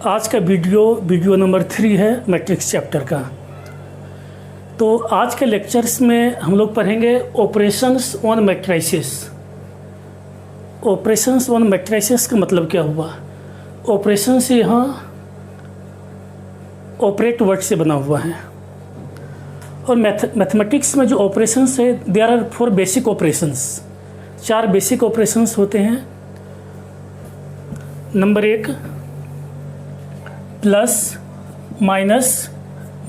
आज का video number 3 है मैट्रिक्स चैप्टर का। तो आज के लेक्चर्स में हम लोग पढ़ेंगे operations on matrices. Operations on matrices का मतलब क्या हुआ? ऑपरेशन से यहाँ ऑपरेट वर्ड से बना हुआ है और मैथमेटिक्स में जो ऑपरेशंस है there are 4 basic operations. 4 basic operations होते हैं। Number 1 plus minus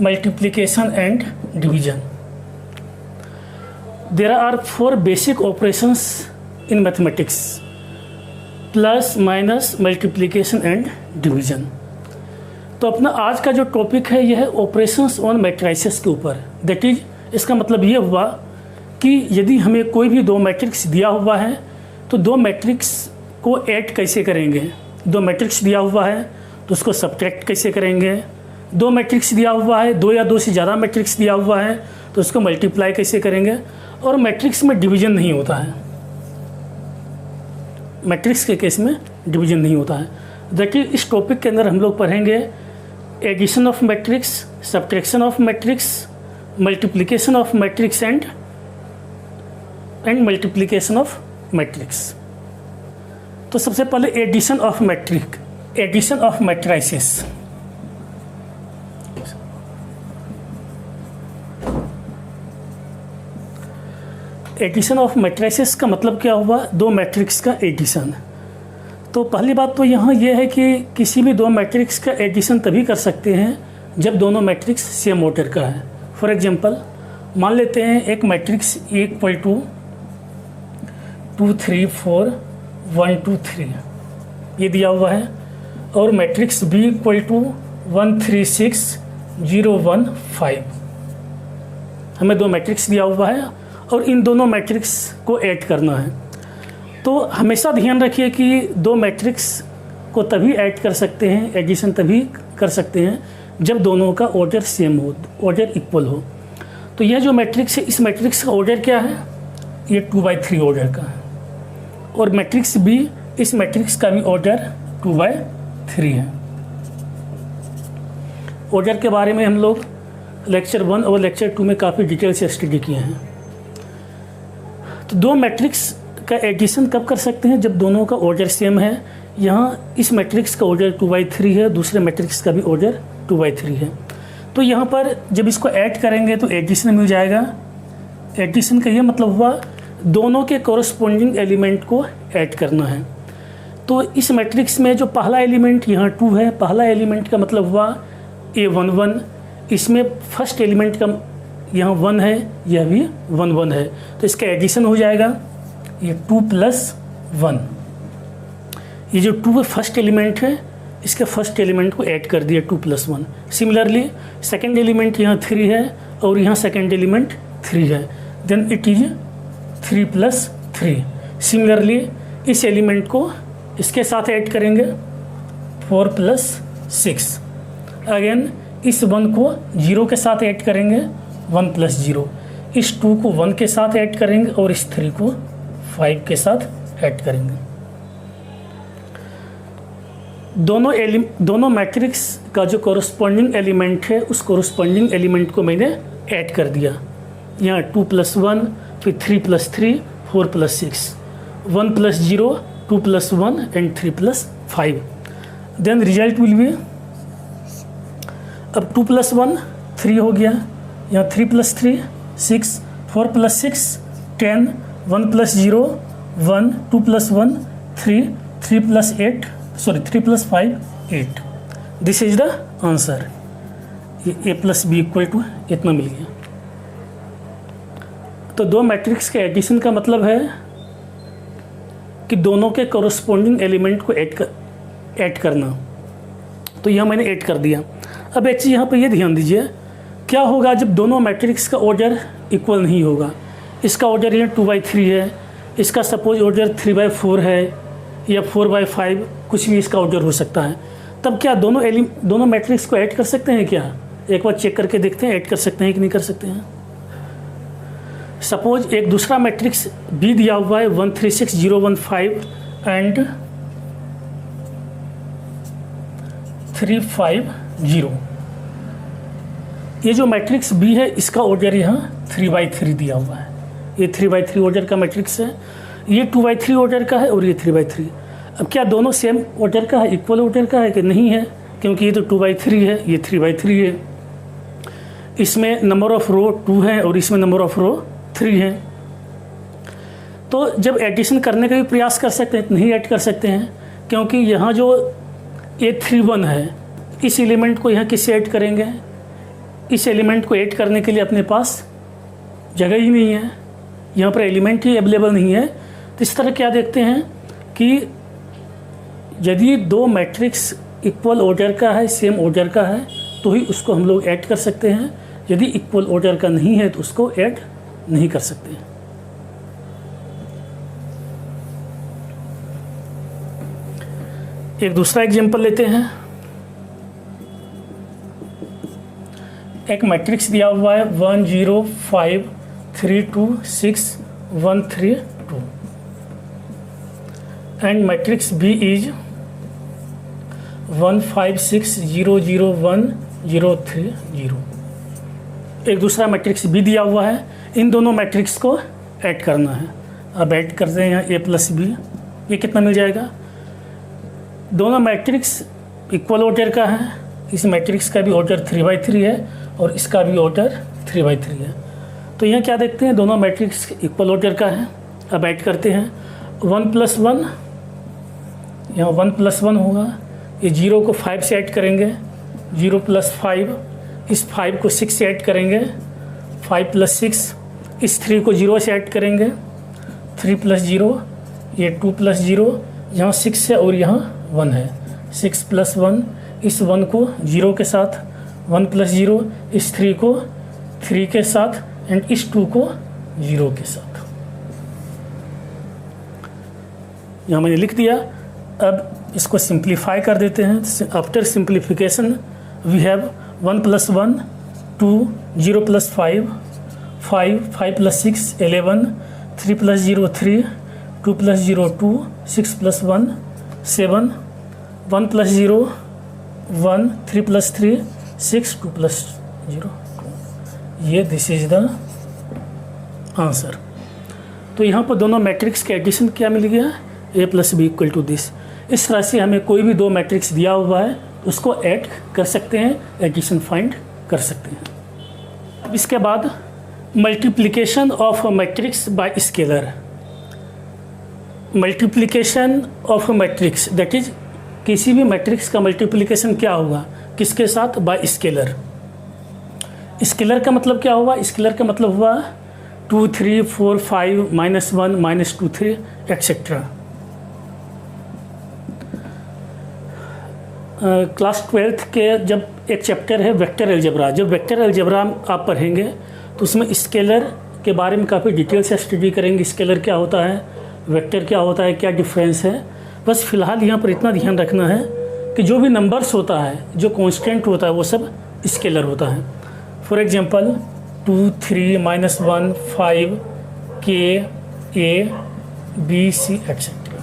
multiplication and division. There are 4 basic operations in mathematics, plus minus multiplication and division. तो अपना आज का जो टॉपिक है यह है ऑपरेशंस ऑन मैट्रिसेस के ऊपर। दैट इज, इसका मतलब ये हुआ कि यदि हमें कोई भी 2 मैट्रिक्स दिया हुआ है तो 2 मैट्रिक्स को ऐड कैसे करेंगे। 2 मैट्रिक्स दिया हुआ है तो उसको सब्ट्रैक्ट कैसे करेंगे। 2 मैट्रिक्स दिया हुआ है, 2 या 2 से ज़्यादा मैट्रिक्स दिया हुआ है तो उसको मल्टीप्लाई कैसे करेंगे। और मैट्रिक्स में डिवीजन नहीं होता है, मैट्रिक्स के केस में डिवीजन नहीं होता है। दैट इज, इस टॉपिक के अंदर हम लोग पढ़ेंगे addition of matrix, subtraction of matrix, multiplication of matrix and multiplication of matrix. तो सबसे पहले addition of matrices. Addition of matrices का मतलब क्या हुआ? 2 मैट्रिक्स का एडिशन। तो पहली बात तो यहाँ ये है कि किसी भी 2 मैट्रिक्स का एडिशन तभी कर सकते हैं जब दोनों मैट्रिक्स सेम ऑर्डर का है। फॉर एग्जांपल, मान लेते हैं एक मैट्रिक्स इक्वल टू 2 3 4 1 2 3 ये दिया हुआ है, और मैट्रिक्स बी इक्वल टू 1 3 6 0 1 5। हमें 2 मैट्रिक्स दिया हुआ है और इन दोनों मैट्रिक्स को ऐड करना है। तो हमेशा ध्यान रखिए कि 2 मैट्रिक्स को तभी ऐड कर सकते हैं, एडिशन तभी कर सकते हैं जब दोनों का ऑर्डर सेम हो, ऑर्डर इक्वल हो। तो यह जो मैट्रिक्स है, इस मैट्रिक्स का ऑर्डर क्या है? ये 2/3 ऑर्डर का है। और मैट्रिक्स बी, इस मैट्रिक्स का भी ऑर्डर 2/3 है। ऑर्डर के बारे में हम लोग लेक्चर 1 और लेक्चर 2 में काफ़ी डिटेल से स्टडी किए हैं। तो 2 मैट्रिक्स का एडिशन कब कर सकते हैं? जब दोनों का ऑर्डर सेम है। यहाँ इस मैट्रिक्स का ऑर्डर 2/3 है, दूसरे मैट्रिक्स का भी ऑर्डर 2/3 है। तो यहाँ पर जब इसको ऐड करेंगे तो एडिशन मिल जाएगा। एडिशन का ये मतलब हुआ दोनों के कोरस्पॉन्डिंग एलिमेंट को ऐड करना है। तो इस मैट्रिक्स में जो पहला एलिमेंट यहाँ 2 है, पहला एलिमेंट का मतलब हुआ A1 1। इसमें फर्स्ट एलिमेंट का यहाँ 1 है, यह भी 1 1 है, तो इसका एडिशन हो जाएगा ये 2 + 1। ये जो 2 फर्स्ट एलिमेंट है, इसके फर्स्ट एलिमेंट को ऐड कर दिया 2 + 1। सिमिलरली सेकेंड एलिमेंट यहाँ 3 है और यहाँ सेकेंड एलिमेंट 3 है, देन इट इज 3 + 3। सिमिलरली इस एलिमेंट को इसके साथ ऐड करेंगे 4 + 6। अगेन इस 1 को 0 के साथ ऐड करेंगे 1 + 0। इस 2 को 1 के साथ ऐड करेंगे और इस 3 को 5 के साथ ऐड करेंगे। दोनों मैट्रिक्स का जो कोरस्पॉन्डिंग एलिमेंट है, उस कोरस्पॉन्डिंग एलिमेंट को मैंने ऐड कर दिया। यहाँ 2 + 1, फिर 3 + 3 4 + 6, 1 + 0 2 + 1 and 3 + 5। Then result will be, अब 2 + 1 3 हो गया, यहाँ 3 + 3 6, 4 + 6 10, 1 + 0 1, 2 + 1 3, 3 + 5 8। This is the answer. ये A + B = इतना मिल गया। तो 2 मैट्रिक्स के एडिशन का मतलब है कि दोनों के कोरस्पॉन्डिंग एलिमेंट को ऐड करना। तो यह मैंने ऐड कर दिया। अब एक चीज़ यहाँ पर यह ध्यान दीजिए, क्या होगा जब दोनों मैट्रिक्स का ऑर्डर इक्वल नहीं होगा। इसका ऑर्डर यहाँ 2/3 है, इसका सपोज ऑर्डर 3/4 है या 4/5, कुछ भी इसका ऑर्डर हो सकता है। तब क्या दोनों मैट्रिक्स को ऐड कर सकते हैं क्या? एक बार चेक करके देखते हैं ऐड कर सकते हैं कि नहीं कर सकते हैं। सपोज एक दूसरा मैट्रिक्स बी दिया हुआ है 1 3 6 0 1 5 एंड 350। ये जो मैट्रिक्स बी है इसका ऑर्डर यहाँ 3/3 दिया हुआ है। ये 3/3 ऑर्डर का मैट्रिक्स है, ये 2/3 ऑर्डर का है और ये 3/3। अब क्या दोनों सेम ऑर्डर का है, इक्वल ऑर्डर का है कि नहीं है, क्योंकि ये तो 2/3 है, ये 3/3 है। इसमें नंबर ऑफ़ रो 2 है और इसमें नंबर ऑफ़ रो 3 है। तो जब एडिशन करने का भी प्रयास कर सकते हैं, नहीं ऐड कर सकते हैं, क्योंकि यहाँ जो A31 है, इस एलिमेंट को यहाँ किससे ऐड करेंगे? इस एलिमेंट को ऐड करने के लिए अपने पास जगह ही नहीं है, यहाँ पर एलिमेंट ही अवेलेबल नहीं है। तो इस तरह क्या देखते हैं कि यदि दो मैट्रिक्स इक्वल ऑर्डर का है, सेम ऑर्डर का है, तो ही उसको हम लोग ऐड कर सकते हैं। यदि इक्वल ऑर्डर का नहीं है तो उसको ऐड नहीं कर सकते। एक दूसरा एग्जांपल लेते हैं। एक मैट्रिक्स दिया हुआ है 1 0 5 3 2 6 1 3 2 एंड मैट्रिक्स बी इज 1 5 6 0 0 1 0 3 0। एक दूसरा मैट्रिक्स बी दिया हुआ है, इन दोनों मैट्रिक्स को ऐड करना है। अब ऐड करते हैं यहाँ ए प्लस बी, ये कितना मिल जाएगा? दोनों मैट्रिक्स इक्वल ऑर्डर का है, इस मैट्रिक्स का भी ऑर्डर 3/3 है और इसका भी ऑर्डर 3/3 है। तो यहाँ क्या देखते हैं, दोनों मैट्रिक्स इक्वल ऑर्डर का है। अब ऐड करते हैं 1 + 1, यहाँ 1 + 1 होगा, ये 0 को 5 से ऐड करेंगे, 0 + 5, इस 5 को 6 से ऐड करेंगे, 5 + 6, इस 3 को 0 से ऐड करेंगे, 3 + 0, ये 2 + 0, यहाँ 6 है और यहाँ 1 है, 6 + 1, इस 1 को 0 के साथ, 1 + 0, इस 3 को 3 के साथ एंड इस 2 को 0 के साथ। यहाँ मैंने लिख दिया। अब इसको सिंप्लीफाई कर देते हैं। After simplification we have 1 + 1 2, 0 + 5 5, 5 + 6 11, 3 + 0 3, 2 + 0 2, 6 + 1 7, 1 + 0 1, 3 + 3 6, 2 + 0 2। ये दिस इज द आंसर। तो यहाँ पर दोनों मैट्रिक्स के एडिशन क्या मिल गया? A + B = this. इस तरह से हमें कोई भी दो मैट्रिक्स दिया हुआ है उसको ऐड कर सकते हैं, एडिशन फाइंड कर सकते हैं। अब इसके बाद multiplication of matrix bye scalar. Multiplication of matrix that is किसी भी मैट्रिक्स का मल्टीप्लिकेशन क्या होगा, किसके साथ? Bye scalar. स्केलर का मतलब क्या हुआ? स्केलर का मतलब हुआ 2 3 4 5 -1 -2 3 एक्सेट्रा। क्लास 12th के जब एक चैप्टर है वेक्टर अलजेब्रा, जब वेक्टर अलजेब्रा आप पढ़ेंगे तो उसमें स्केलर के बारे में काफ़ी डिटेल से स्टडी करेंगे। स्केलर क्या होता है, वेक्टर क्या होता है, क्या डिफरेंस है। बस फिलहाल यहाँ पर इतना ध्यान रखना है कि जो भी नंबर्स होता है, जो कांस्टेंट होता है, वो सब स्केलर होता है। For example 2 3 -1 5 K A B C etcetera,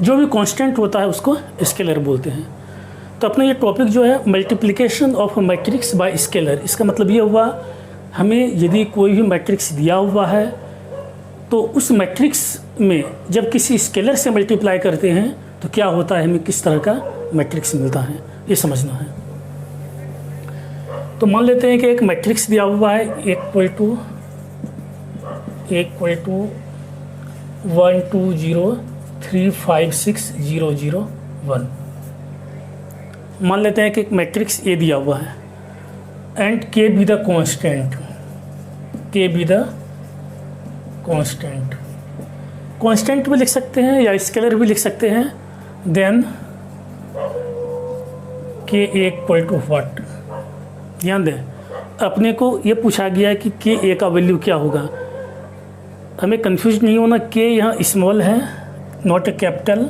जो भी कांस्टेंट होता है उसको स्केलर बोलते हैं। तो अपना ये टॉपिक जो है multiplication of matrix bye scalar, इसका मतलब ये हुआ हमें यदि कोई भी मैट्रिक्स दिया हुआ है तो उस मैट्रिक्स में जब किसी स्केलर से मल्टीप्लाई करते हैं तो क्या होता है, हमें किस तरह का मैट्रिक्स मिलता है, ये समझना है। तो मान लेते हैं कि एक मैट्रिक्स दिया हुआ है इक्वल टू 1 2 0 3 5 6 0 0 1। मान लेते हैं कि एक मैट्रिक्स ए दिया हुआ है एंड के बी द कांस्टेंट, के बी द कांस्टेंट। कांस्टेंट भी लिख सकते हैं या स्केलर भी लिख सकते हैं। देन के ए इक्वल टू व्हाट। ध्यान दें, अपने को ये पूछा गया कि के ए का वैल्यू क्या होगा। हमें कंफ्यूज नहीं होना, के यहाँ स्मॉल है, नॉट ए कैपिटल,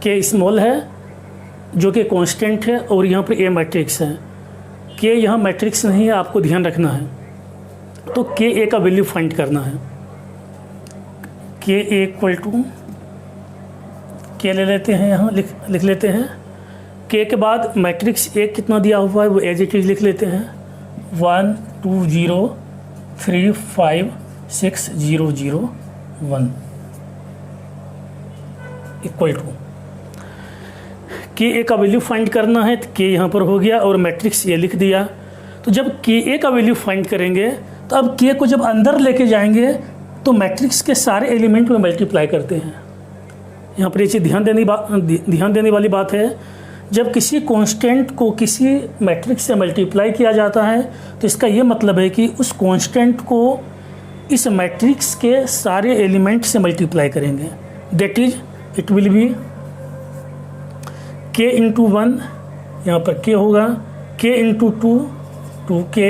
के स्मॉल है जो कि कांस्टेंट है और यहाँ पर ए मैट्रिक्स है। के यहाँ मैट्रिक्स नहीं है, आपको ध्यान रखना है। तो के ए का वैल्यू फाइंड करना है। के ए इक्वल टू के ले लेते हैं, यहाँ लिख लेते हैं। के के बाद मैट्रिक्स ए कितना दिया हुआ है वो एज इट इज लिख लेते हैं, 1 2 0 3 5 6 0 0 1 इक्वल टू के ए का वैल्यू फाइंड करना है, तो के यहाँ पर हो गया और मैट्रिक्स ए लिख दिया। तो जब के ए का वैल्यू फाइंड करेंगे तो अब के को जब अंदर लेके जाएंगे तो मैट्रिक्स के सारे एलिमेंट में मल्टीप्लाई करते हैं। यहाँ पर ये चीज़ ध्यान देने वाली बात है, जब किसी कांस्टेंट को किसी मैट्रिक्स से मल्टीप्लाई किया जाता है तो इसका ये मतलब है कि उस कांस्टेंट को इस मैट्रिक्स के सारे एलिमेंट से मल्टीप्लाई करेंगे। That is it will B k into 1, यहाँ पर k होगा, k into 2 2k,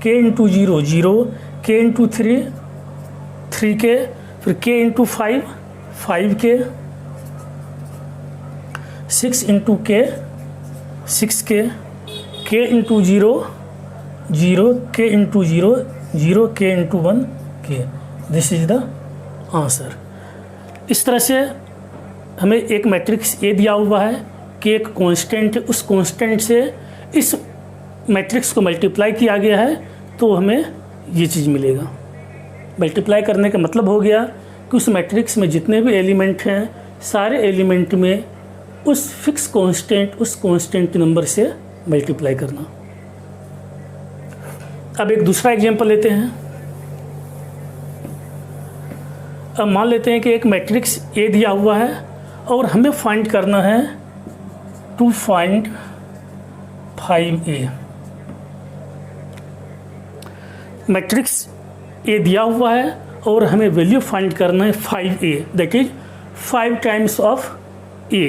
k into 0 0, k into 3 3k, फिर k into 5 5k, 6 into k 6k, k into 0 0, k into 0 0, k into 1 k। This is the answer. इस तरह से हमें एक matrix A दिया हुआ है कि एक कांस्टेंट है, उस कांस्टेंट से इस मैट्रिक्स को मल्टीप्लाई किया गया है तो हमें ये चीज़ मिलेगा। मल्टीप्लाई करने का मतलब हो गया कि उस मैट्रिक्स में जितने भी एलिमेंट हैं सारे एलिमेंट में उस फिक्स कांस्टेंट, उस कांस्टेंट नंबर से मल्टीप्लाई करना। अब एक दूसरा एग्जांपल लेते हैं। अब मान लेते हैं कि एक मैट्रिक्स ए दिया हुआ है और हमें फाइंड करना है to find 5a। Matrix A दिया हुआ है और हमें वैल्यू फाइंड करना है 5a, that is 5 times of a।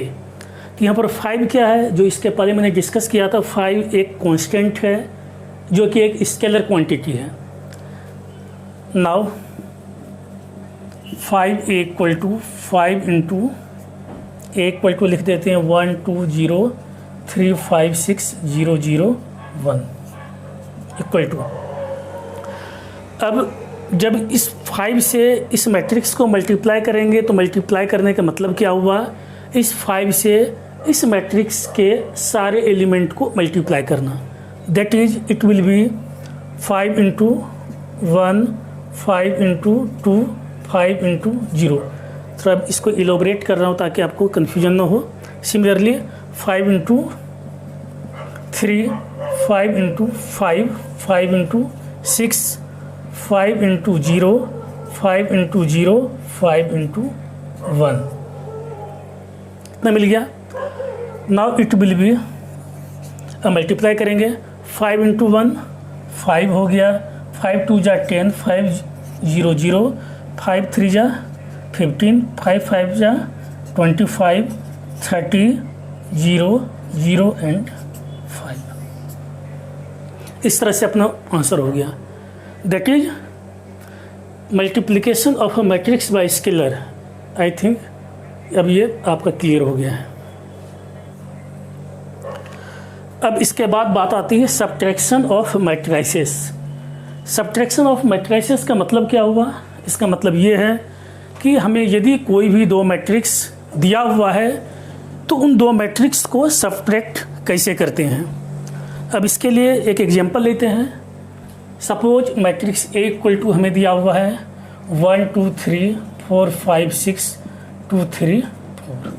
तो यहाँ पर 5 क्या है, जो इसके पहले मैंने डिस्कस किया था, 5 एक कांस्टेंट है जो कि एक स्केलर क्वांटिटी है। Now 5 equal to 5 into a equal to लिख देते हैं 1 2 0 3 5 6 0 0 1 इक्वल टू। अब जब इस 5 से इस मैट्रिक्स को मल्टीप्लाई करेंगे तो मल्टीप्लाई करने का मतलब क्या हुआ, इस 5 से इस मैट्रिक्स के सारे एलिमेंट को मल्टीप्लाई करना। That is it will B 5 into 1 5 into 2 5 into 0। तो अब इसको इलोबरेट कर रहा हूँ ताकि आपको कन्फ्यूजन ना हो। Similarly 5 into 3 5 into 5 5 into 6 5 into 0 5 into 0 5 into 1 इतना मिल गया। नाउ इट विल बी, अब मल्टीप्लाई करेंगे 5 इंटू 1 5 हो गया, 5 2 जा 10 5 0 0 5 3 जा 15 5 5 जा 25 30 0 0 एंड 5। इस तरह से अपना आंसर हो गया। That is multiplication of a matrix bye scalar. I think अब ये आपका क्लियर हो गया है। अब इसके बाद बात आती है subtraction of matrices. Subtraction of matrices का मतलब क्या हुआ, इसका मतलब ये है कि हमें यदि कोई भी दो मैट्रिक्स दिया हुआ है तो उन दो मैट्रिक्स को सब्ट्रैक्ट कैसे करते हैं। अब इसके लिए एक एग्जांपल लेते हैं। Suppose matrix a equal to हमें दिया हुआ है 1 2 3 4 5 6 2 3 4।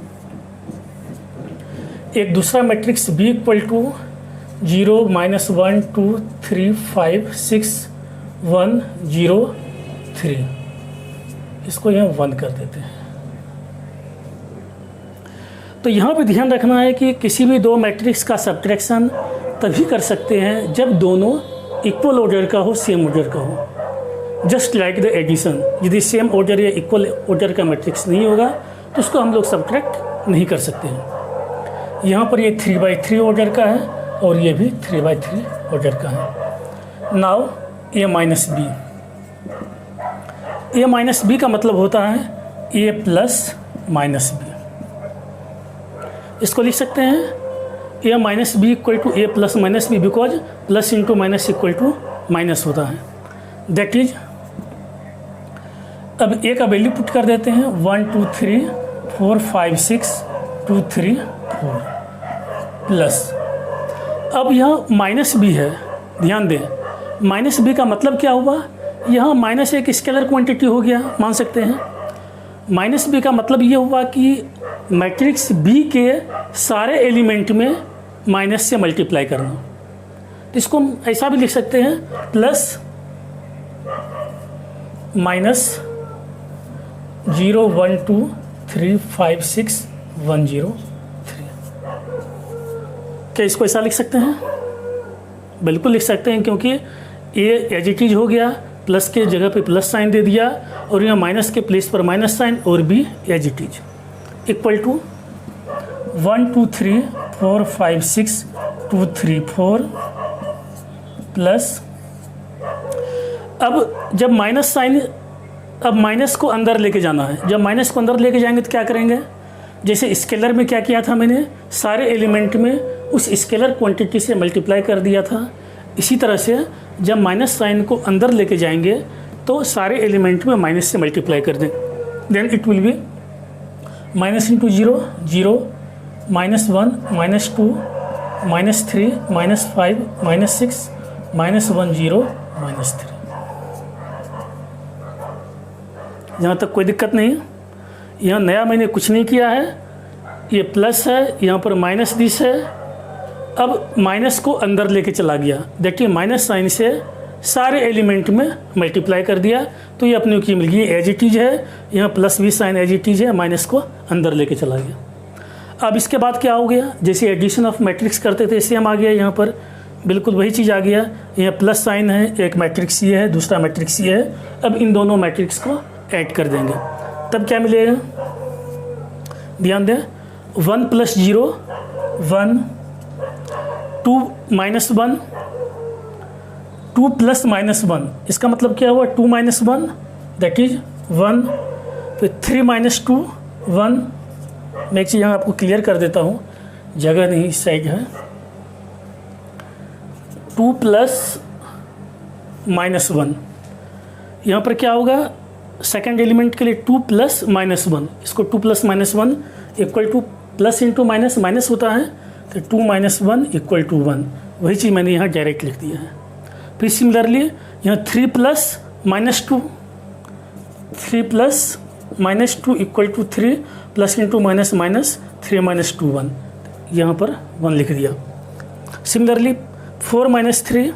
एक दूसरा मैट्रिक्स बी इक्वल टू 0 -1 2 3 5 6 1 0 3। इसको यहाँ 1 कर देते हैं। तो यहाँ पे ध्यान रखना है कि किसी भी दो मैट्रिक्स का सब्ट्रैक्शन तभी कर सकते हैं जब दोनों इक्वल ऑर्डर का हो, सेम ऑर्डर का हो। जस्ट लाइक द एडिशन, यदि सेम ऑर्डर या इक्वल ऑर्डर का मैट्रिक्स नहीं होगा तो उसको हम लोग सब्ट्रैक्ट नहीं कर सकते हैं। यहाँ पर ये 3/3 ऑर्डर का है और ये भी 3/3 ऑर्डर का है। Now a minus b, a minus b का मतलब होता है a प्लस माइनस बी। इसको लिख सकते हैं a minus b equal to a plus minus b, because plus into minus equal to minus होता है। दैट इज, अब a का वैल्यू पुट कर देते हैं 1 2 3 4 5 6 2 3 4 प्लस, अब यह माइनस बी है, ध्यान दें माइनस बी का मतलब क्या हुआ, यहाँ माइनस एक स्केलर क्वांटिटी हो गया, मान सकते हैं। माइनस बी का मतलब ये हुआ कि मैट्रिक्स बी के सारे एलिमेंट में माइनस से मल्टीप्लाई करना। तो इसको हम ऐसा भी लिख सकते हैं, प्लस माइनस 0 1 2 3 5 6 1 0 3। क्या इसको ऐसा लिख सकते हैं? बिल्कुल लिख सकते हैं, क्योंकि ए एज इट इज हो गया, प्लस के जगह पे प्लस साइन दे दिया और यहाँ माइनस के प्लेस पर माइनस साइन, और b as it is, equal to 1 2 3 4 5 6 2 3 4 plus, अब जब माइनस साइन, अब माइनस को अंदर लेके जाना है। जब माइनस को अंदर लेके जाएंगे तो क्या करेंगे, जैसे स्केलर में क्या किया था मैंने, सारे एलिमेंट में उस स्केलर क्वांटिटी से मल्टीप्लाई कर दिया था। इसी तरह से जब माइनस साइन को अंदर लेके जाएंगे तो सारे एलिमेंट में माइनस से मल्टीप्लाई कर दें, then it will be minus into 0 0 -1 -2 -3 -5 -6 -1 0 -3। यहाँ तक कोई दिक्कत नहीं है। यहाँ नया मैंने कुछ नहीं किया है, ये प्लस है, यहाँ पर माइनस दिस है। अब माइनस को अंदर लेके चला गया, देखिए माइनस साइन से सारे एलिमेंट में मल्टीप्लाई कर दिया, तो ये अपने की मिल गई एज इट इज है। यहाँ प्लस भी साइन एज इट इज है, माइनस को अंदर लेके चला गया। अब इसके बाद क्या हो गया, जैसे एडिशन ऑफ मैट्रिक्स करते थे सेम आ गया, यहाँ पर बिल्कुल वही चीज़ आ गया। यहाँ प्लस साइन है, एक मैट्रिक्स ये है, दूसरा मैट्रिक्स ये है। अब इन दोनों मैट्रिक्स को ऐड कर देंगे, तब क्या मिलेगा, ध्यान दें 1 + 0 1 2 -1 2 + -1, इसका मतलब क्या हुआ 2 - 1 दैट इज 1, फिर 3 - 2 1। मैं एक चीज़ यहाँ आपको क्लियर कर देता हूँ, जगह नहीं इस साइड है। 2 + -1, यहाँ पर क्या होगा, सेकेंड एलिमेंट के लिए 2 + -1, इसको 2 + -1 equal two plus into minus, minus होता है तो 2 - 1 इक्वल टू 1, वही चीज़ मैंने यहाँ डायरेक्ट लिख दिया है। फिर सिमिलरली यहाँ 3 + -2 3 + -2 equal to 3 plus into minus minus 3 - 2 1, यहाँ पर 1 लिख दिया। सिमिलरली 4 - 3,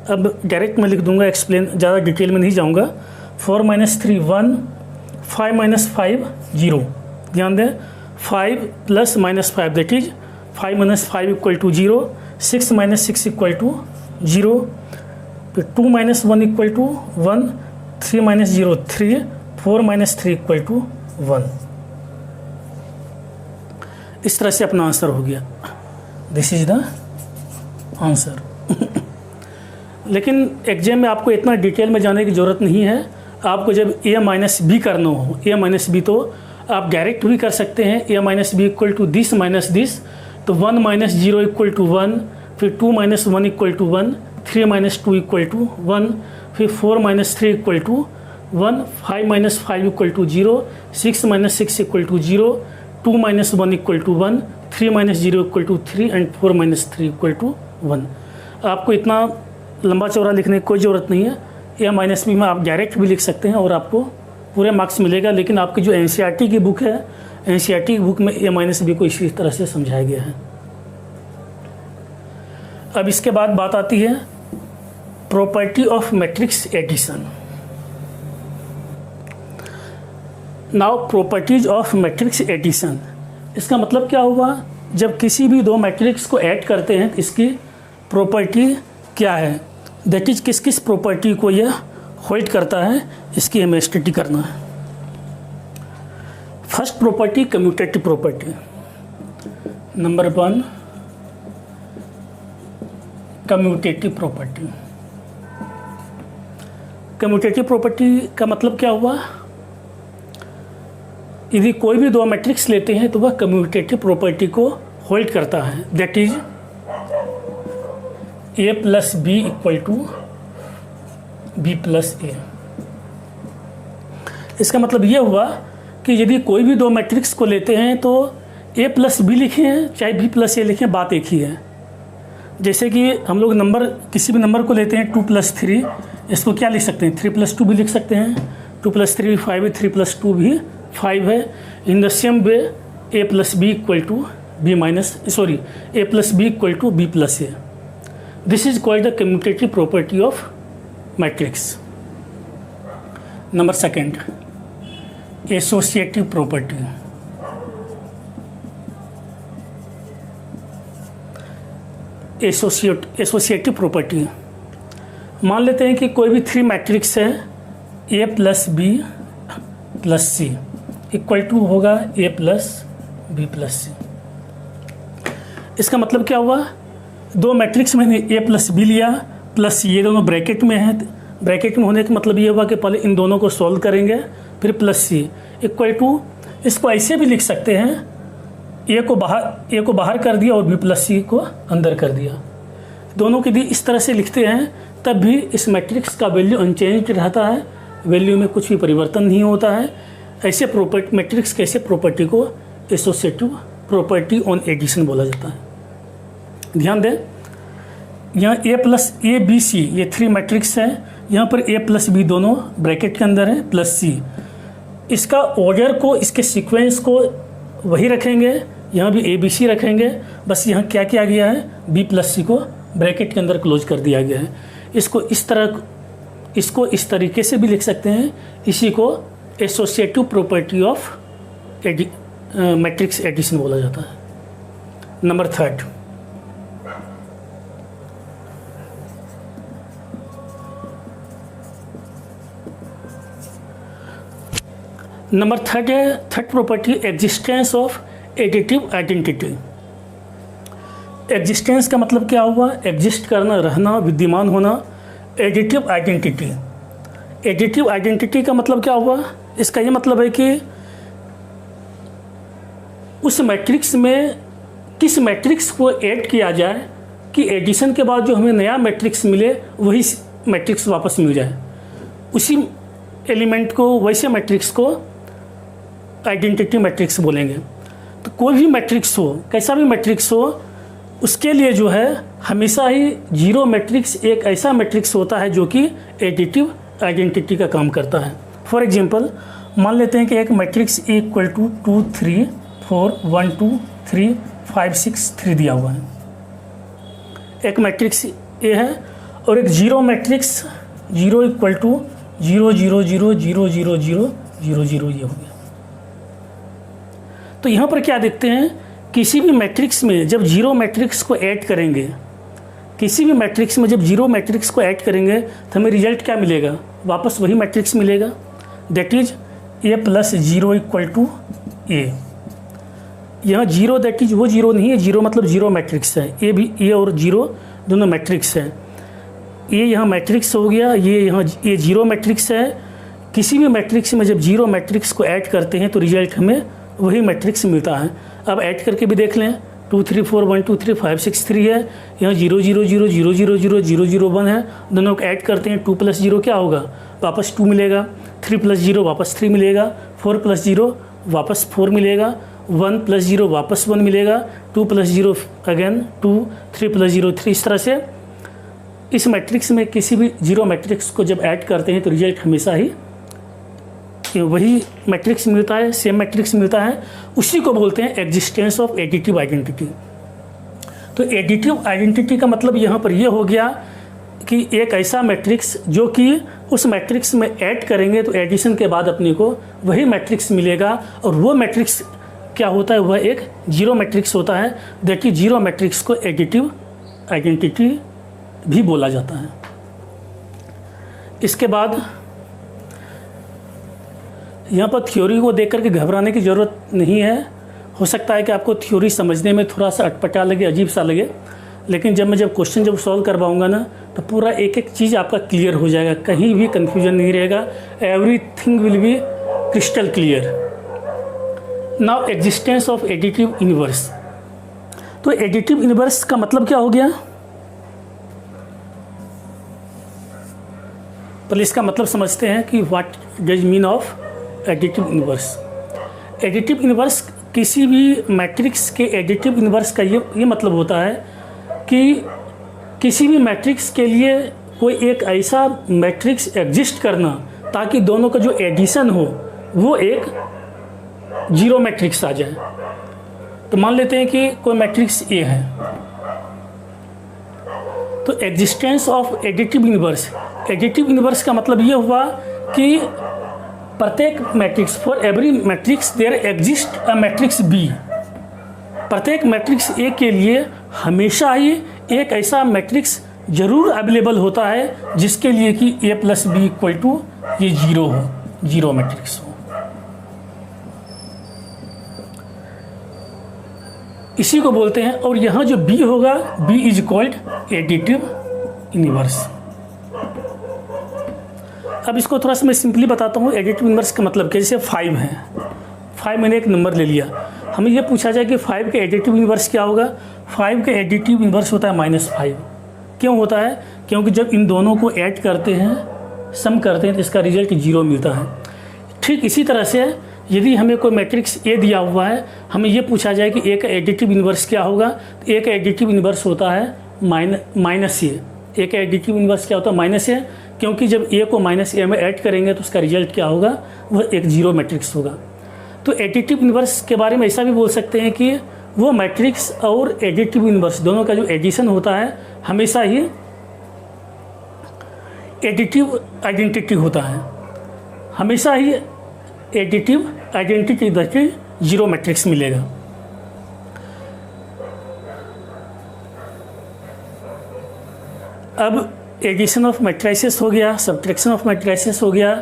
अब डायरेक्ट मैं लिख दूंगा, एक्सप्लेन ज़्यादा डिटेल में नहीं जाऊँगा। 4 - 3 1, 5 - 5 0, ध्यान दें 5 + -5 that is 5 - 5 equal to 0, 6 - 6 equal to 0, फिर 2 - 1 इक्वल टू 1, 3 - 0 3, 4 - 3 इक्वल टू 1। इस तरह से अपना आंसर हो गया, दिस इज द आंसर। लेकिन एग्जाम में आपको इतना डिटेल में जाने की ज़रूरत नहीं है। आपको जब a - b करना हो, a - b, तो आप डायरेक्ट भी कर सकते हैं। a - b equal to this minus this, तो 1 - 0 इक्वल टू 1, फिर 2 - 1 इक्वल टू 1, 3 - 2 इक्वल टू 1, फिर 4 - 3 equal to 1, 5 - 5 equal to 0, 6 - 6 equal to 0, 2 - 1 equal to 1, 3 - 0 equal to 3 and 4 - 3 equal to 1। आपको इतना लंबा चौड़ा लिखने की कोई ज़रूरत नहीं है। a - b में आप डायरेक्ट भी लिख सकते हैं और आपको पूरे मार्क्स मिलेगा। लेकिन आपकी जो NCERT की बुक है, NCERT की बुक में a - b को इसी तरह से समझाया गया है। अब इसके बाद बात आती है property of matrix addition. Now properties of matrix addition, इसका मतलब क्या हुआ, जब किसी भी दो मैट्रिक्स को ऐड करते हैं इसकी प्रॉपर्टी क्या है, दैट इज किस किस प्रॉपर्टी को यह होल्ड करता है, इसकी हमें स्टडी करना है। First property commutative property, number 1 commutative property. Commutative property का मतलब क्या हुआ, यदि कोई भी दो मैट्रिक्स लेते हैं तो वह कम्यूटेटिव प्रॉपर्टी को होल्ड करता है, that is a + b equal to b + a। इसका मतलब यह हुआ कि यदि कोई भी दो मैट्रिक्स को लेते हैं तो ए प्लस बी लिखे हैं चाहे बी प्लस ए लिखें, बात एक ही है। जैसे कि हम लोग नंबर, किसी भी नंबर को लेते हैं 2 + 3, इसको क्या लिख सकते हैं 3 + 2 भी लिख सकते हैं, 2 + 3 5 है, 3 + 2 भी 5 है। इन the same way a + b = b minus sorry a + b = b + a। This is called the commutative property of matrix. Number second, associative property. Associative property, मान लेते हैं कि कोई भी 3 मैट्रिक्स है a + b + c = होगा a + b + c। इसका मतलब क्या हुआ, 2 मैट्रिक्स मैंने a + b लिया प्लस ये दोनों ब्रैकेट में हैं। ब्रैकेट में होने का मतलब ये हुआ कि पहले इन दोनों को सॉल्व करेंगे फिर +c = इसको ऐसे भी लिख सकते हैं, ए को बाहर कर दिया और b + c को अंदर कर दिया। दोनों के भी इस तरह से लिखते हैं, तब भी इस मैट्रिक्स का वैल्यू अनचेंज्ड रहता है, वैल्यू में कुछ भी परिवर्तन नहीं होता है। ऐसे मैट्रिक्स के ऐसे प्रॉपर्टी को एसोसिएटिव प्रॉपर्टी ऑन एडिशन बोला जाता है। ध्यान दें, यहाँ a + a b c ये 3 मैट्रिक्स है, यहाँ पर a + b दोनों ब्रैकेट के अंदर है +c। इसका ऑर्डर को, इसके सीक्वेंस को वही रखेंगे, यहाँ भी a b c रखेंगे, बस यहाँ क्या किया गया है b + c को ब्रैकेट के अंदर क्लोज कर दिया गया है। इसको इस तरीके से भी लिख सकते हैं, इसी को associative property of matrix addition बोला जाता है। Number third, third property existence of additive identity. Existence का मतलब क्या हुआ, एग्जिस्ट करना, रहना, विद्यमान होना। एडिटिव आइडेंटिटी, एडिटिव आइडेंटिटी का मतलब क्या हुआ, इसका ये मतलब है कि उस मैट्रिक्स में किस मैट्रिक्स को ऐड किया जाए कि एडिशन के बाद जो हमें नया मैट्रिक्स मिले वही मैट्रिक्स वापस मिल जाए, उसी एलिमेंट को, वैसे मैट्रिक्स को आइडेंटिटी मैट्रिक्स बोलेंगे। तो कोई भी मैट्रिक्स हो, कैसा भी मैट्रिक्स हो, उसके लिए जो है हमेशा ही जीरो मैट्रिक्स एक ऐसा मैट्रिक्स होता है जो कि एडिटिव आइडेंटिटी का काम करता है। फॉर एग्जांपल, मान लेते हैं कि एक मैट्रिक्स = 2 3 4 1 2 3 5 6 3 दिया हुआ है, एक मैट्रिक्स ए है, और एक जीरो मैट्रिक्स 0 = 0 0 0 0 0 0 0 0 ये हो गया। तो यहाँ पर क्या देखते हैं, किसी भी मैट्रिक्स में जब जीरो मैट्रिक्स को ऐड करेंगे, किसी भी मैट्रिक्स में जब जीरो मैट्रिक्स को ऐड करेंगे तो हमें रिजल्ट क्या मिलेगा, वापस वही मैट्रिक्स मिलेगा, दैट इज a + 0 = a। यहाँ जीरो दैट इज वो जीरो नहीं है, जीरो मतलब जीरो मैट्रिक्स है, ए और जीरो दोनों मैट्रिक्स है। ये यहाँ मैट्रिक्स हो गया, ये जीरो मैट्रिक्स है। किसी भी मैट्रिक्स में जब जीरो मैट्रिक्स को ऐड करते हैं तो रिजल्ट हमें वही मैट्रिक्स मिलता है। अब ऐड करके भी देख लें, 2 3 4 1 2 3 5 6 3 है, यहाँ 0 0 0 0 0 0 0 0 1 है, दोनों को ऐड करते हैं, 2 + 0 क्या होगा, वापस 2 मिलेगा, 3 + 0 वापस 3 मिलेगा, 4 + 0 वापस 4 मिलेगा, 1 + 0 वापस 1 मिलेगा, 2 + 0 अगेन 2, 3 + 0 3। इस तरह से इस मैट्रिक्स में किसी भी जीरो मैट्रिक्स को जब ऐड करते हैं तो रिजल्ट हमेशा ही वही मैट्रिक्स मिलता है, सेम मैट्रिक्स मिलता है। उसी को बोलते हैं एग्जिस्टेंस ऑफ एडिटिव आइडेंटिटी। तो एडिटिव आइडेंटिटी का मतलब यहाँ पर यह हो गया कि एक ऐसा मैट्रिक्स जो कि उस मैट्रिक्स में ऐड करेंगे तो एडिशन के बाद अपने को वही मैट्रिक्स मिलेगा, और वो मैट्रिक्स क्या होता है, वह एक जीरो मैट्रिक्स होता है। दैट इज जीरो मैट्रिक्स को एडिटिव आइडेंटिटी भी बोला जाता है। इसके बाद यहाँ पर थ्योरी को देख करके घबराने की ज़रूरत नहीं है। हो सकता है कि आपको थ्योरी समझने में थोड़ा सा अटपटा लगे, अजीब सा लगे, लेकिन जब क्वेश्चन सॉल्व करवाऊँगा ना तो पूरा एक एक चीज़ आपका क्लियर हो जाएगा, कहीं भी कन्फ्यूजन नहीं रहेगा। Everything will be crystal clear. Now existence of additive inverse. तो एडिटिव इनवर्स का मतलब क्या हो गया, पहले इसका मतलब समझते हैं कि what does mean of additive inverse. Additive inverse किसी भी मैट्रिक्स के एडिटिव इन्वर्स का ये मतलब होता है कि किसी भी मैट्रिक्स के लिए कोई एक ऐसा मैट्रिक्स एग्जिस्ट करना ताकि दोनों का जो एडिशन हो वो एक जीरो मैट्रिक्स आ जाए। तो मान लेते हैं कि कोई मैट्रिक्स ए है, तो existence of additive inverse, additive inverse का मतलब ये हुआ कि प्रत्येक matrix, for every matrix there exist a matrix b, प्रत्येक मैट्रिक्स ए के लिए हमेशा ही एक ऐसा मैट्रिक्स जरूर अवेलेबल होता है जिसके लिए कि ए प्लस बी इक्वल टू ये जीरो हो, जीरो मैट्रिक्स हो। इसी को बोलते हैं। और यहाँ जो बी होगा, b is called additive inverse. अब इसको थोड़ा सा मैं सिंपली बताता हूँ एडिटिव इन्वर्स का मतलब। जैसे 5 है, 5 मैंने एक नंबर ले लिया, हमें ये पूछा जाए कि 5 का एडिटिव इन्वर्स क्या होगा। 5 का एडिटिव इन्वर्स होता है -5। क्यों होता है? क्योंकि जब इन दोनों को ऐड करते हैं, सम करते हैं, तो इसका रिजल्ट 0 मिलता है। ठीक इसी तरह से यदि हमें कोई मैट्रिक्स ए दिया हुआ है, हमें ये पूछा जाए कि ए का एडिटिव इन्वर्स क्या होगा, तो ए का एडिटिव इन्वर्स होता है माइनस ए। ए का एडिटिव इन्वर्स क्या होता है? -a, क्योंकि जब ए को -a में ऐड करेंगे तो उसका रिजल्ट क्या होगा? वह एक जीरो मैट्रिक्स होगा। तो एडिटिव इन्वर्स के बारे में ऐसा भी बोल सकते हैं कि वो मैट्रिक्स और एडिटिव इन्वर्स दोनों का जो एडिशन होता है हमेशा ही एडिटिव आइडेंटिटी होता है, हमेशा ही एडिटिव आइडेंटिटी दे जीरो मैट्रिक्स मिलेगा। अब एडिशन ऑफ मैट्रिसेस हो गया, सब्ट्रैक्शन ऑफ मैट्रिसेस हो गया,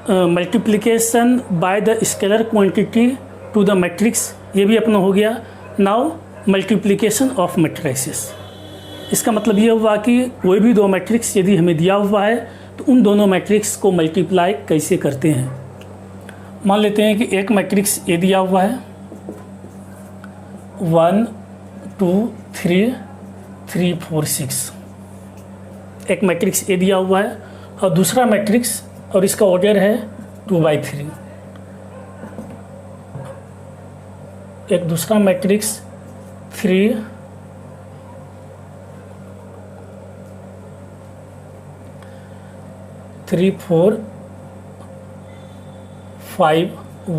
multiplication by the scalar quantity to the matrix, ये भी अपना हो गया। नाउ मल्टीप्लिकेशन ऑफ मैट्रिसेस, इसका मतलब ये हुआ कि कोई भी दो मैट्रिक्स यदि हमें दिया हुआ है तो उन दोनों मैट्रिक्स को मल्टीप्लाई कैसे करते हैं। मान लेते हैं कि एक मैट्रिक्स ए दिया हुआ है, 1 2 3 3 4 6, एक मैट्रिक्स ए दिया हुआ है, और दूसरा मैट्रिक्स और इसका ऑर्डर है 2/3, एक दूसरा मैट्रिक्स 3 3 4 5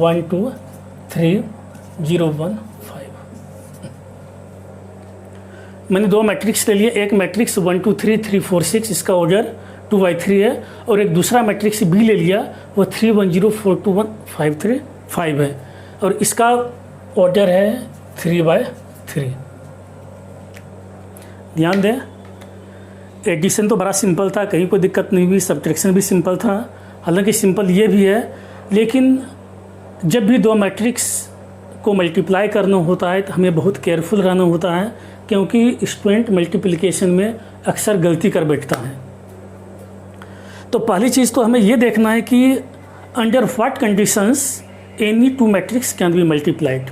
1 2 3 0 1 5। मैंने दो मैट्रिक्स ले लिए, एक मैट्रिक्स 1 2 3 3 4 6, इसका ऑर्डर 2/3 है, और एक दूसरा मैट्रिक्स बी ले लिया, वो 3 1 0 4 2 1 5 3 5 है, और इसका ऑर्डर है 3/3। ध्यान दें, एडिशन तो बड़ा सिंपल था, कहीं कोई दिक्कत नहीं हुई, सब्ट्रैक्शन भी सिंपल था, हालांकि सिंपल ये भी है, लेकिन जब भी दो मैट्रिक्स को मल्टीप्लाई करना होता है तो हमें बहुत केयरफुल रहना होता है, क्योंकि स्टूडेंट मल्टीप्लिकेशन में अक्सर गलती कर बैठता है। तो पहली चीज़ तो हमें ये देखना है कि under what conditions any two matrix can be multiplied.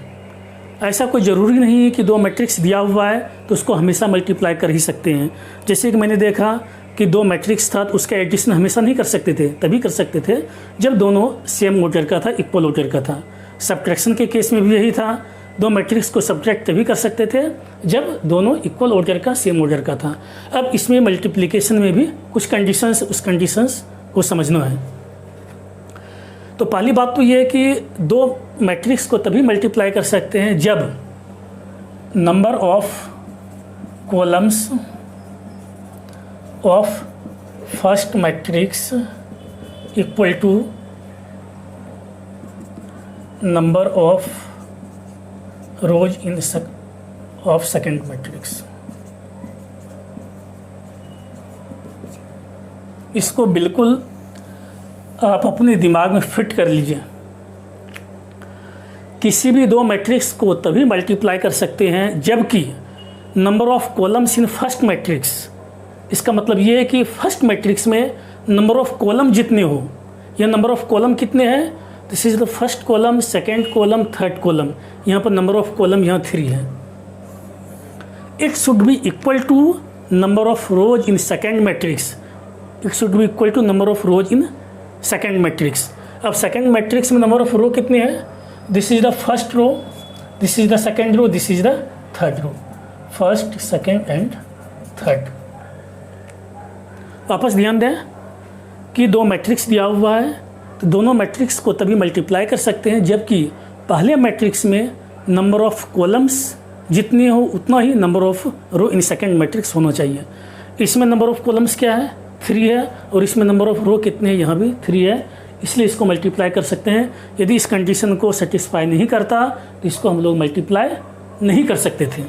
ऐसा कोई ज़रूरी नहीं है कि दो मैट्रिक्स दिया हुआ है तो उसको हमेशा मल्टीप्लाई कर ही सकते हैं। जैसे कि मैंने देखा कि दो मैट्रिक्स था तो उसका एडिशन हमेशा नहीं कर सकते थे, तभी कर सकते थे जब दोनों सेम ऑर्डर का था, इक्वल ऑर्डर का था। सब्ट्रैक्शन के केस में भी यही था, दो मैट्रिक्स को सब्ट्रैक्ट तभी कर सकते थे जब दोनों इक्वल ऑर्डर का, सेम ऑर्डर का था। अब इसमें मल्टीप्लिकेशन में भी कुछ कंडीशंस, उस कंडीशंस को समझना है। तो पहली बात तो ये है कि दो मैट्रिक्स को तभी मल्टीप्लाई कर सकते हैं जब number of columns of first matrix equal to number of rows in of second matrix. इसको बिल्कुल आप अपने दिमाग में फिट कर लीजिए। किसी भी दो मैट्रिक्स को तभी मल्टीप्लाई कर सकते हैं जबकि number of columns in first matrix, इसका मतलब ये है कि फर्स्ट मैट्रिक्स में नंबर ऑफ कॉलम जितने हो, या नंबर ऑफ कॉलम कितने हैं, this is the first column, second column, third column, यहाँ पर नंबर ऑफ कॉलम यहाँ 3 है। It should be equal to number of rows in second matrix, it should be equal to number of rows in second matrix. अब second matrix में number of row कितने हैं, this is the first row, this is the second row, this is the third row, first second and third. वापस ध्यान दें कि दो matrix दिया हुआ है, तो दोनों मैट्रिक्स को तभी मल्टीप्लाई कर सकते हैं जबकि पहले मैट्रिक्स में नंबर ऑफ कॉलम्स जितनी हो उतना ही number of row in second matrix होना चाहिए। इसमें नंबर ऑफ कॉलम्स क्या है, 3 है, और इसमें नंबर ऑफ रो कितने हैं, यहाँ भी 3 है, इसलिए इसको मल्टीप्लाई कर सकते हैं। यदि इस कंडीशन को सेटिस्फाई नहीं करता तो इसको हम लोग मल्टीप्लाई नहीं कर सकते थे।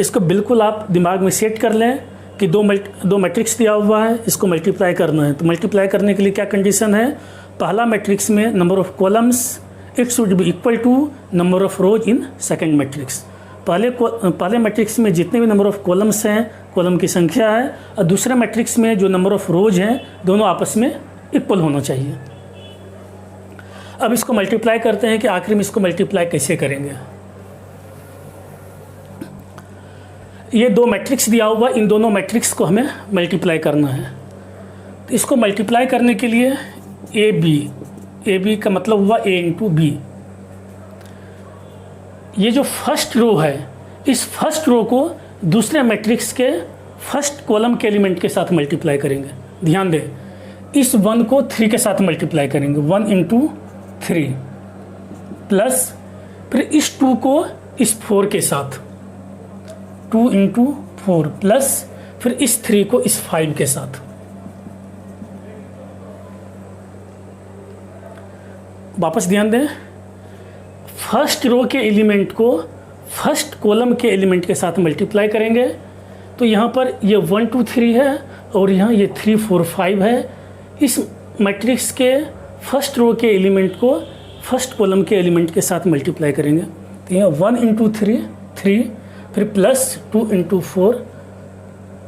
इसको बिल्कुल आप दिमाग में सेट कर लें कि दो मैट्रिक्स दिया हुआ है, इसको मल्टीप्लाई करना है। तो मल्टीप्लाई करने के लिए क्या कंडीशन है, पहला मैट्रिक्स में number of columns it should be equal to number of rows in second matrix. पहले मैट्रिक्स में जितने भी नंबर ऑफ कॉलम्स हैं, कॉलम की संख्या है, और दूसरे मैट्रिक्स में जो नंबर ऑफ रोज हैं, दोनों आपस में इक्वल होना चाहिए। अब इसको मल्टीप्लाई करते हैं कि आखिर में इसको मल्टीप्लाई कैसे करेंगे। ये दो मैट्रिक्स दिया हुआ, इन दोनों मैट्रिक्स को हमें मल्टीप्लाई करना है। तो इसको मल्टीप्लाई करने के लिए ए बी का मतलब हुआ ए इंटू बी। ये जो फर्स्ट रो है, इस फर्स्ट रो को दूसरे मैट्रिक्स के फर्स्ट कॉलम के एलिमेंट के साथ मल्टीप्लाई करेंगे। ध्यान दें, इस 1 को 3 के साथ मल्टीप्लाई करेंगे, 1 इंटू 3, प्लस फिर इस 2 को इस 4 के साथ, 2 इंटू 4, प्लस फिर इस 3 को इस 5 के साथ। वापस ध्यान दें, फर्स्ट रो के एलिमेंट को फर्स्ट कॉलम के एलिमेंट के साथ मल्टीप्लाई करेंगे। तो यहाँ पर ये 1 2 3 है और यहाँ ये 3 4 5 है। इस मैट्रिक्स के फर्स्ट रो के एलिमेंट को फर्स्ट कॉलम के एलिमेंट के साथ मल्टीप्लाई करेंगे। तो यहाँ 1 इंटू 3 3, फिर plus 2 into 4,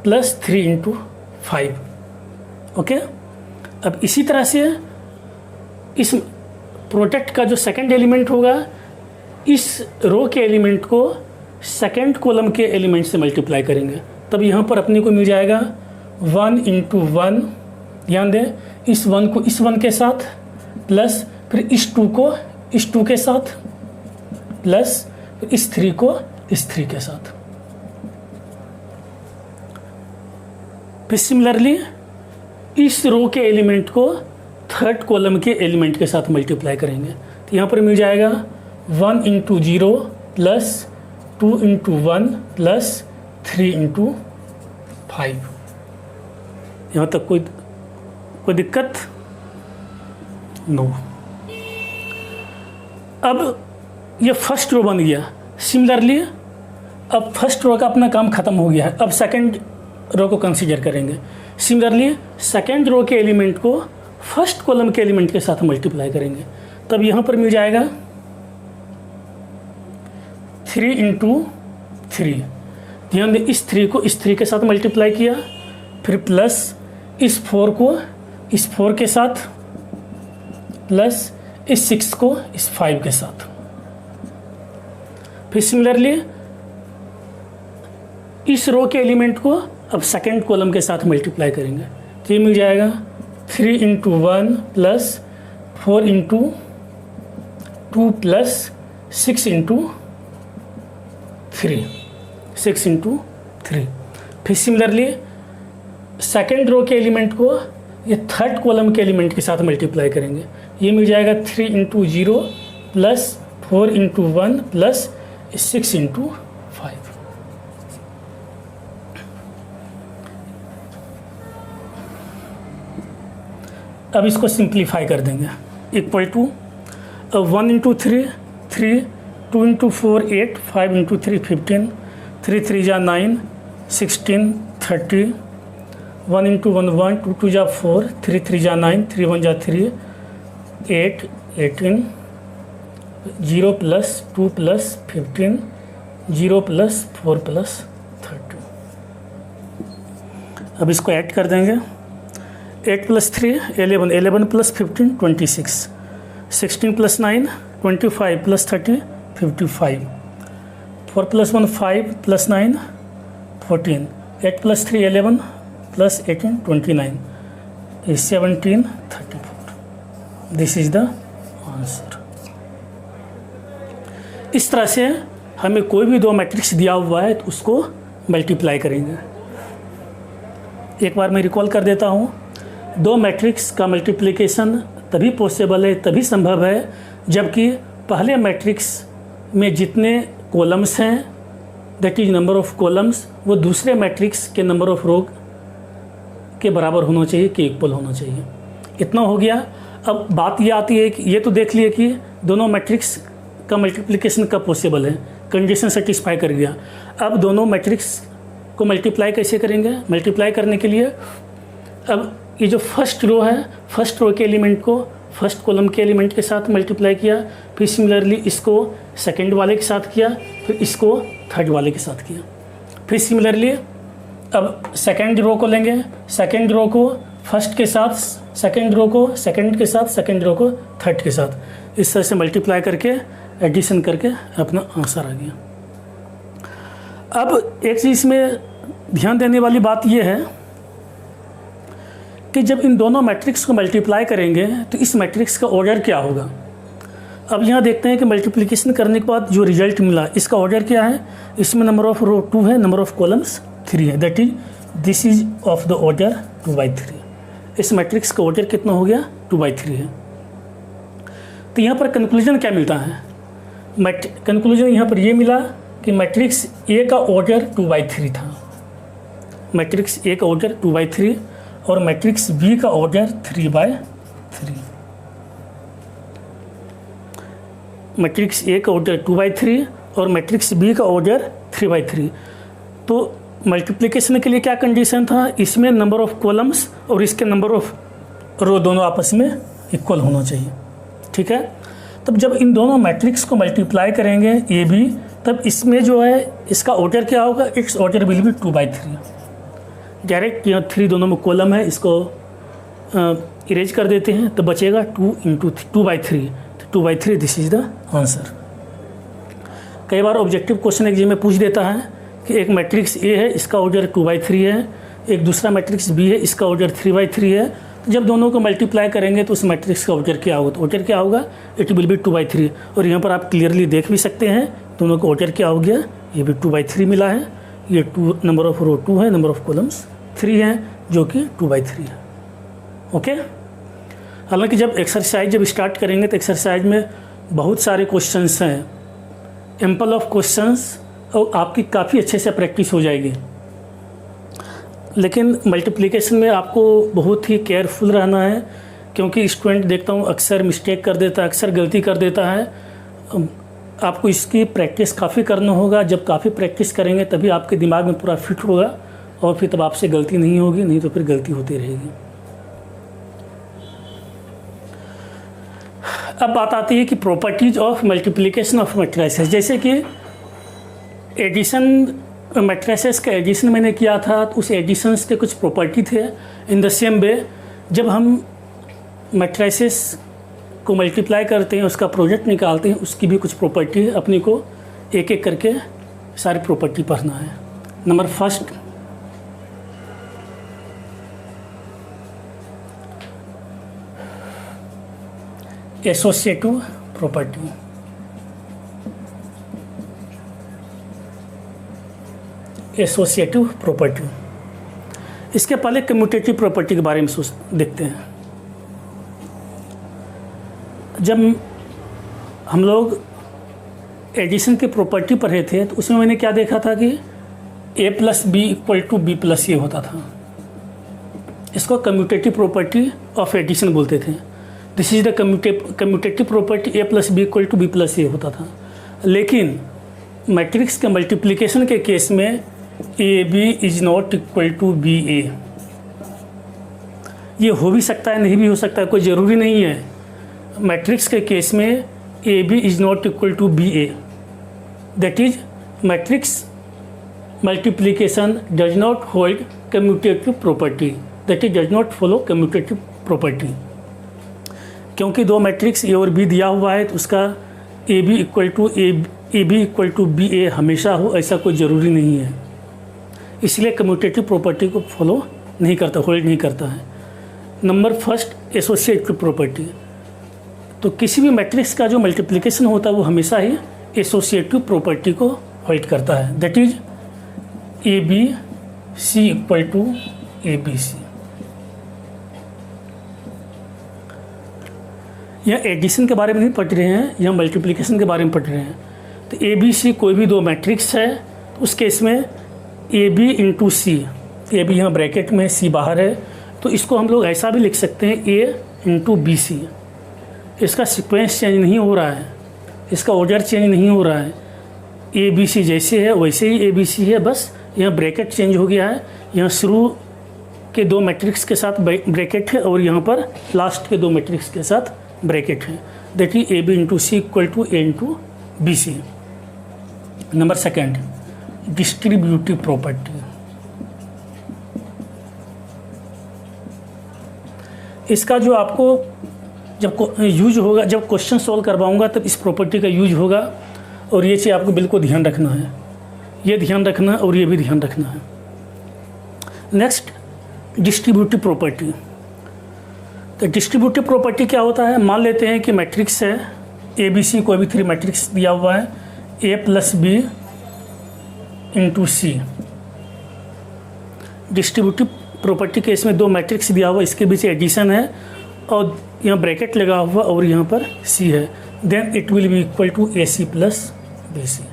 plus 3 into 5। Okay, अब इसी तरह से इस प्रोडक्ट का जो सेकंड एलिमेंट होगा, इस रो के एलिमेंट को सेकंड कॉलम के एलिमेंट से मल्टीप्लाई करेंगे। तब यहाँ पर अपने को मिल जाएगा 1 इंटू 1, ध्यान दें, इस 1 को इस 1 के साथ, प्लस फिर इस 2 को इस 2 के साथ, प्लस फिर इस 3 को इस 3 के साथ। फिर सिमिलरली इस रो के एलिमेंट को थर्ड कॉलम के एलिमेंट के साथ मल्टीप्लाई करेंगे। तो यहाँ पर मिल जाएगा 1 into 0, plus 2 into 1, plus 3 into 5। यहाँ तक कोई दिक्कत? नो। अब ये फर्स्ट रो बन गया। सिमिलरली अब फर्स्ट रो का अपना काम खत्म हो गया है, अब सेकंड रो को कंसीडर करेंगे। सिमिलरली सेकंड रो के एलिमेंट को फर्स्ट कॉलम के एलिमेंट के साथ मल्टीप्लाई करेंगे। तब यहाँ पर मिल जाएगा 3 इंटू 3। ध्यान दें, इस 3 को इस 3 के साथ मल्टीप्लाई किया, फिर प्लस इस 4 को इस 4 के साथ, प्लस इस 6 को इस 5 के साथ। फिर सिमिलरली इस रो के एलिमेंट को अब सेकंड कॉलम के साथ मल्टीप्लाई करेंगे। तो ये मिल जाएगा 3 into 1, plus 4 into 2, plus 6 into 3, 6 into 3। फिर सिमिलरली सेकेंड रो के एलिमेंट को ये थर्ड कॉलम के एलिमेंट के साथ मल्टीप्लाई करेंगे। ये मिल जाएगा 3 into 0, plus 4 into 1, plus 6 into 5। अब इसको सिंप्लीफाई कर देंगे। Equal to 1 into 3 3, 2 into 4 8, 5 into 3 15, 3 3 जा 9, 16 30, 1 इंटू 1 1, 2 2 जा 4, 3 3 जा 9, 3 1 जा 3, 8 18, 0 प्लस 2 प्लस 15, 0 प्लस 4 प्लस 30। अब इसको ऐड कर देंगे। 8 plus 3 11, 11 plus 15 26, 16 plus 9 25 plus 30 55, 4 plus 1 5 plus 9 14, 8 plus 3 11 plus 18 29 is 17 34. This is the answer. इस तरह से हमें कोई भी दो मैट्रिक्स दिया हुआ है तो उसको मल्टीप्लाई करेंगे। एक बार मैं रिकॉल कर देता हूँ, दो मैट्रिक्स का मल्टीप्लिकेशन तभी पॉसिबल है, तभी संभव है जबकि पहले मैट्रिक्स में जितने कॉलम्स हैं that is number of columns वो दूसरे मैट्रिक्स के नंबर ऑफ रो के बराबर होना चाहिए, कि इक्वल होना चाहिए। इतना हो गया। अब बात ये आती है कि ये तो देख लिए कि दोनों मैट्रिक्स का मल्टीप्लिकेशन कब पॉसिबल है, कंडीशन सेटिस्फाई कर गया। अब दोनों मैट्रिक्स को मल्टीप्लाई कैसे करेंगे? मल्टीप्लाई करने के लिए अब ये जो फर्स्ट रो है, फर्स्ट रो के एलिमेंट को फर्स्ट कॉलम के एलिमेंट के साथ मल्टीप्लाई किया, फिर सिमिलरली इसको सेकंड वाले के साथ किया, फिर इसको थर्ड वाले के साथ किया। फिर सिमिलरली अब सेकंड रो को लेंगे, सेकंड रो को फर्स्ट के साथ, सेकंड रो को सेकंड के साथ, सेकंड रो को थर्ड के साथ, इस तरह से मल्टीप्लाई करके एडिशन करके अपना आंसर आ गया। अब एक चीज़ में ध्यान देने वाली बात यह है कि जब इन दोनों मैट्रिक्स को मल्टीप्लाई करेंगे तो इस मैट्रिक्स का ऑर्डर क्या होगा। अब यहाँ देखते हैं कि मल्टीप्लिकेशन करने के बाद जो रिजल्ट मिला इसका ऑर्डर क्या है। इसमें नंबर ऑफ रो 2 है, नंबर ऑफ कॉलम्स 3 है, that is this is of the order 2/3। इस मैट्रिक्स का ऑर्डर कितना हो गया? 2/3 है। तो यहाँ पर कंक्लूजन क्या मिलता है? कंक्लूजन यहाँ पर ये मिला कि मैट्रिक्स ए का ऑर्डर 2/3 था, मैट्रिक्स ए का ऑर्डर 2/3 और मैट्रिक्स बी का ऑर्डर 3/3। मैट्रिक्स ए का ऑर्डर 2/3 और मैट्रिक्स बी का ऑर्डर 3/3। तो मल्टीप्लिकेशन के लिए क्या कंडीशन था? इसमें नंबर ऑफ कॉलम्स और इसके नंबर ऑफ रो दोनों आपस में इक्वल होना चाहिए। ठीक है, तब जब इन दोनों मैट्रिक्स को मल्टीप्लाई करेंगे ए बी, तब इसमें जो है इसका ऑर्डर क्या होगा? It's order will be 2/3। Direct यहाँ 3 दोनों में कॉलम है, इसको इरेज कर देते हैं तो बचेगा 2 × 2/3, तो 2/3 दिस इज द आंसर। कई बार ऑब्जेक्टिव क्वेश्चन एग्जाम में पूछ देता है कि एक मैट्रिक्स ए है, इसका ऑर्डर 2/3 है, एक दूसरा मैट्रिक्स बी है, इसका ऑर्डर 3/3 है। तो जब दोनों को मल्टीप्लाई करेंगे तो उस मैट्रिक्स का ऑर्डर क्या होगा? तो ऑर्डर क्या होगा? It will B 2/3। और यहाँ पर आप क्लियरली देख भी सकते हैं दोनों का ऑर्डर क्या हो गया, ये भी 2/3 मिला है। ये 2 नंबर ऑफ रो 2 है, नंबर ऑफ कॉलम्स 3 हैं, जो कि 2/3 है। ओके, हालांकि जब एक्सरसाइज जब स्टार्ट करेंगे तो एक्सरसाइज में बहुत सारे क्वेश्चंस हैं, एम्पल ऑफ क्वेश्चंस, और आपकी काफ़ी अच्छे से प्रैक्टिस हो जाएगी। लेकिन मल्टीप्लिकेशन में आपको बहुत ही केयरफुल रहना है, क्योंकि स्टूडेंट देखता हूँ अक्सर मिस्टेक कर देता है, अक्सर गलती कर देता है। आपको इसकी प्रैक्टिस काफ़ी करना होगा। जब काफ़ी प्रैक्टिस करेंगे तभी आपके दिमाग में पूरा फिट होगा और फिर तब आपसे गलती नहीं होगी, नहीं तो फिर गलती होती रहेगी। अब बात आती है कि properties of multiplication of matrices. जैसे कि एडिशन, मैट्रिसेस का एडिशन मैंने किया था तो उस एडिशंस के कुछ प्रॉपर्टी थे। इन द सेम वे जब हम मैट्रिसेस को मल्टीप्लाई करते हैं, उसका प्रोडक्ट निकालते हैं, उसकी भी कुछ प्रॉपर्टी है। अपने को एक एक करके सारी प्रॉपर्टी पढ़ना है। Number first, associative property. Associative property, इसके पहले कम्यूटेटिव प्रॉपर्टी के बारे में देखते हैं। जब हम लोग एडिशन की प्रॉपर्टी पढ़े थे तो उसमें मैंने क्या देखा था कि a + b = b + a होता था। इसको कम्यूटेटिव प्रॉपर्टी ऑफ एडिशन बोलते थे। This is the commutative property, a + b = b + a होता था। लेकिन मैट्रिक्स के मल्टीप्लिकेशन के केस में ab ≠ ba। ये हो भी सकता है, नहीं भी हो सकता है, कोई ज़रूरी नहीं है। मैट्रिक्स के केस में ab ≠ ba, that is matrix multiplication does not hold commutative property, that is does not follow commutative property. क्योंकि दो मैट्रिक्स ए और बी दिया हुआ है तो उसका ab = ba हमेशा हो, ऐसा कोई ज़रूरी नहीं है। इसलिए कम्यूटेटिव प्रॉपर्टी को फॉलो नहीं करता, होल्ड नहीं करता है। Number first, associative property. तो किसी भी मैट्रिक्स का जो मल्टीप्लिकेशन होता है वो हमेशा ही एसोसिएटिव प्रॉपर्टी को होल्ड करता है, that is A B C equal to A B C. यह एडिशन के बारे में नहीं पढ़ रहे हैं, यह मल्टीप्लिकेशन के बारे में पढ़ रहे हैं। तो ए बी सी कोई भी दो मैट्रिक्स है, तो उस केस में A B into C, A B यहाँ ब्रैकेट में, सी बाहर है, तो इसको हम लोग ऐसा भी लिख सकते हैं ए इंटू बी सी। इसका सीक्वेंस चेंज नहीं हो रहा है, इसका ऑर्डर चेंज नहीं हो रहा है, ए बी सी जैसे है वैसे ही ए बी सी है, बस यहाँ ब्रैकेट चेंज हो गया है। यहाँ शुरू के दो मैट्रिक्स के साथ ब्रैकेट है और यहाँ पर लास्ट के दो मैट्रिक्स के साथ ब्रैकेट है, that is A B into C equal to A into B C. Number second, distributive property. इसका जो आपको जब यूज होगा, जब क्वेश्चन सॉल्व करवाऊंगा तब इस प्रॉपर्टी का यूज होगा, और ये चीज़ आपको बिल्कुल ध्यान रखना है, ये ध्यान रखना और ये भी ध्यान रखना है। Next, distributive property. तो डिस्ट्रीब्यूटिव प्रॉपर्टी क्या होता है, मान लेते हैं कि मैट्रिक्स है ए बी सी, कोई भी थ्री मैट्रिक्स दिया हुआ है, ए प्लस बी इंटू सी। डिस्ट्रीब्यूटिव प्रॉपर्टी केस में दो मैट्रिक्स दिया हुआ, इसके बीच एडिशन है और यहाँ ब्रैकेट लगा हुआ और यहाँ पर सी है, then it will be equal to A C plus B C.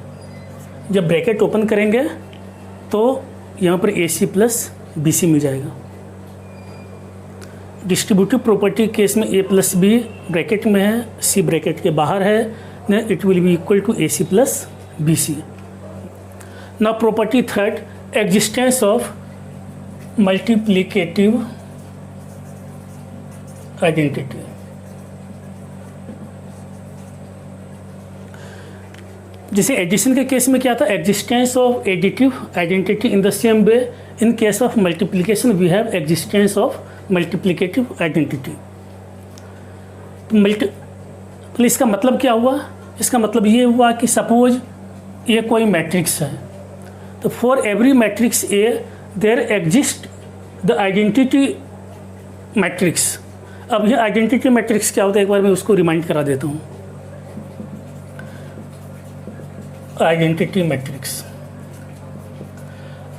जब ब्रैकेट ओपन करेंगे तो यहाँ पर ए सी प्लस बी सी मिल जाएगा। डिस्ट्रीब्यूटिव प्रॉपर्टी केस में ए प्लस बी ब्रैकेट में है, सी ब्रैकेट के बाहर है, then it will be equal to A C plus B C. Now property third, existence of multiplicative identity. जैसे एडिशन के केस में क्या था, existence of additive identity. In the same way in case of multiplication we have existence of multiplicative identity. तो इसका मतलब क्या हुआ, इसका मतलब ये हुआ कि सपोज ये कोई मैट्रिक्स है, तो for every matrix A there exist the identity matrix. अब ये आइडेंटिटी मैट्रिक्स क्या होता है, एक बार मैं उसको रिमाइंड करा देता हूँ। आइडेंटिटी मैट्रिक्स,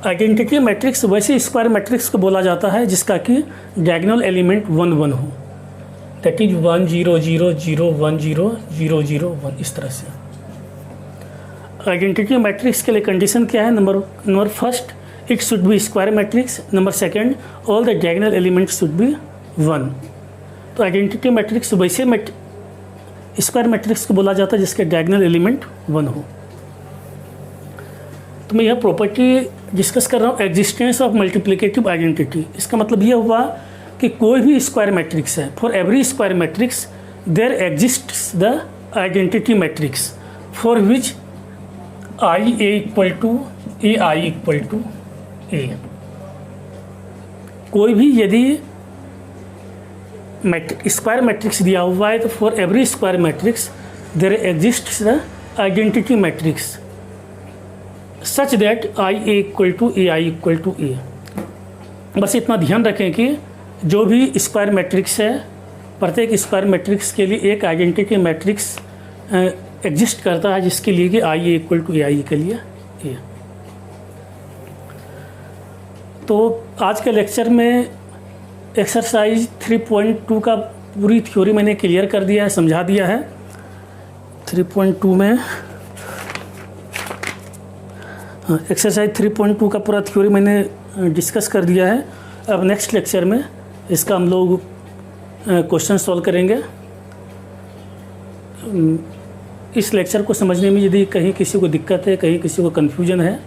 आइडेंटिटी मैट्रिक्स वैसे स्क्वायर मैट्रिक्स को बोला जाता है जिसका कि डायगोनल एलिमेंट 1 1 हो, दैट इज 1 0 0 0 1 0 0 0 1, इस तरह से। आइडेंटिटी मैट्रिक्स के लिए कंडीशन क्या है, number first, it should B square matrix. Number second, all the diagonal element should be 1। तो आइडेंटिटी मैट्रिक्स वैसे स्क्वायर मैट्रिक्स को बोला जाता है जिसके डायगोनल एलिमेंट 1 हो। तो मैं यह प्रॉपर्टी डिस्कस कर रहा हूँ, एग्जिस्टेंस ऑफ मल्टीप्लिकेटिव आइडेंटिटी। इसका मतलब यह हुआ कि कोई भी स्क्वायर मैट्रिक्स है, for every square matrix there exists the identity matrix for which I A equal to A I equal to A. कोई भी यदि स्क्वायर मैट्रिक्स दिया हुआ है तो for every square matrix there exists the identity matrix such that I A equal to A I equal to A. बस इतना ध्यान रखें कि जो भी स्क्वायर मैट्रिक्स है, प्रत्येक स्क्वायर मैट्रिक्स के लिए एक आइडेंटिटी मैट्रिक्स एग्जिस्ट करता है जिसके लिए कि आई ए इक्वल टू ए आई के लिए ए। तो आज के लेक्चर में एक्सरसाइज 3.2 का पूरी थ्योरी मैंने क्लियर कर दिया है, समझा दिया है। 3.2 में एक्सरसाइज 3.2 का पूरा थ्योरी मैंने डिस्कस कर दिया है। अब नेक्स्ट लेक्चर में इसका हम लोग क्वेश्चन सॉल्व करेंगे। इस लेक्चर को समझने में यदि कहीं किसी को दिक्कत है, कहीं किसी को कन्फ्यूजन है,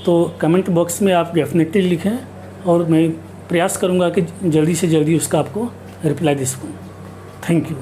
तो कमेंट बॉक्स में आप डेफिनेटली लिखें और मैं प्रयास करूंगा कि जल्दी से जल्दी उसका आपको रिप्लाई दे सकूँ। Thank you.